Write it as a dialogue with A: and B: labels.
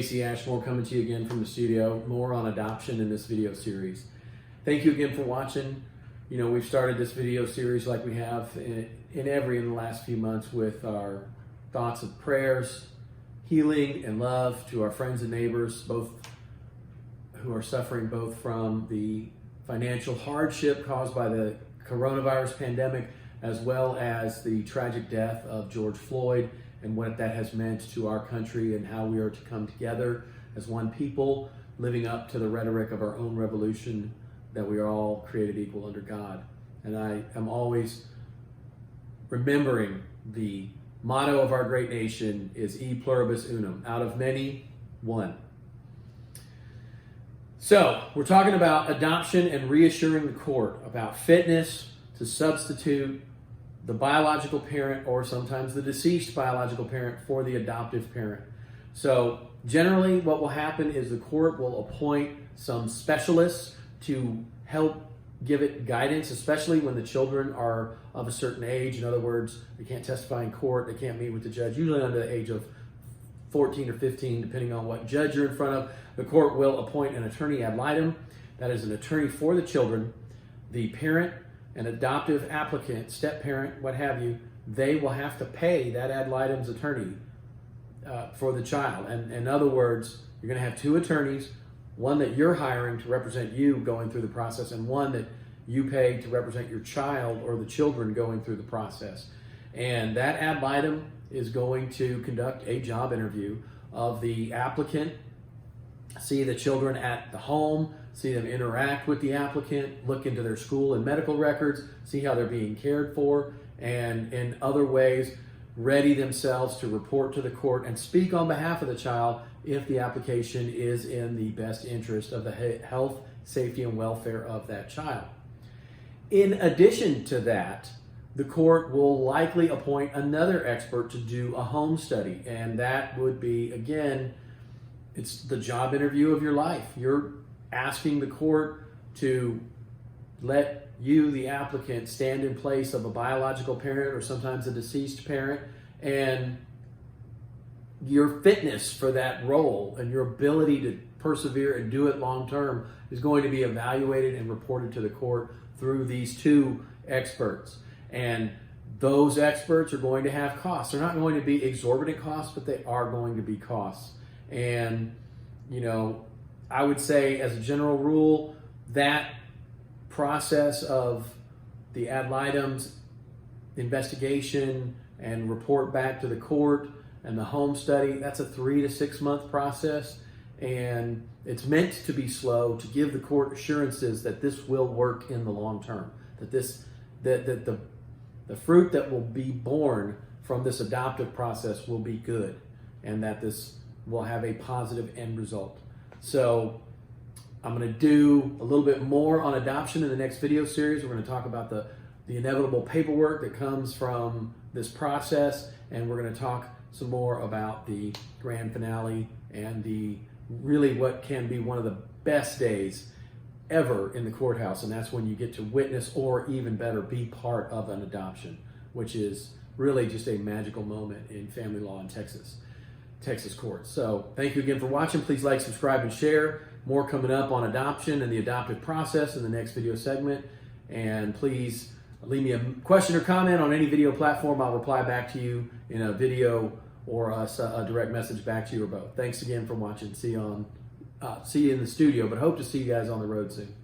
A: Casey Ashmore coming to you again from the studio. More on adoption in this video series. Thank you again for watching. You know, we've started this video series like we have in the last few months with our thoughts of prayers, healing, and love to our friends and neighbors, both who are suffering both from the financial hardship caused by the coronavirus pandemic, as well as the tragic death of George Floyd and what that has meant to our country and how we are to come together as one people, living up to the rhetoric of our own revolution that we are all created equal under God. And I am always remembering the motto of our great nation is E pluribus unum, out of many, one. So we're talking about adoption and reassuring the court about fitness to substitute the biological parent or sometimes the deceased biological parent for the adoptive parent. So generally what will happen is the court will appoint some specialists to help give it guidance, especially when the children are of a certain age. In other words, they can't testify in court, they can't meet with the judge, usually under the age of 14 or 15, depending on what judge you're in front of. The court will appoint an attorney ad litem, that is an attorney for the children. The parent, an adoptive applicant, step parent, what have you, they will have to pay that ad litem's attorney for the child. And in other words, you're going to have two attorneys, one that you're hiring to represent you going through the process, and one that you pay to represent your child or the children going through the process. And that ad litem is going to conduct a job interview of the applicant, see the children at the home, see them interact with the applicant, look into their school and medical records, see how they're being cared for, and in other ways, ready themselves to report to the court and speak on behalf of the child if the application is in the best interest of the health, safety, and welfare of that child. In addition to that, the court will likely appoint another expert to do a home study, and that would be, again, it's the job interview of your life. You're asking the court to let you, the applicant, stand in place of a biological parent or sometimes a deceased parent, and your fitness for that role and your ability to persevere and do it long term is going to be evaluated and reported to the court through these two experts. And those experts are going to have costs. They're not going to be exorbitant costs, but they are going to be costs. And, you know, I would say as a general rule, that process of the ad litem's investigation and report back to the court and the home study, that's a 3 to 6 month process. And it's meant to be slow to give the court assurances that this will work in the long term, that the fruit that will be born from this adoptive process will be good, and that this will have a positive end result. So I'm going to do a little bit more on adoption in the next video series. We're going to talk about the inevitable paperwork that comes from this process, and we're going to talk some more about the grand finale and the really what can be one of the best days ever in the courthouse, and that's when you get to witness, or even better, be part of an adoption, which is really just a magical moment in family law in Texas courts. So thank you again for watching. Please like, subscribe, and share. More coming up on adoption and the adoptive process in the next video segment. And please leave me a question or comment on any video platform. I'll reply back to you in a video or a direct message back to you, or both. Thanks again for watching. See you in the studio, but hope to see you guys on the road soon.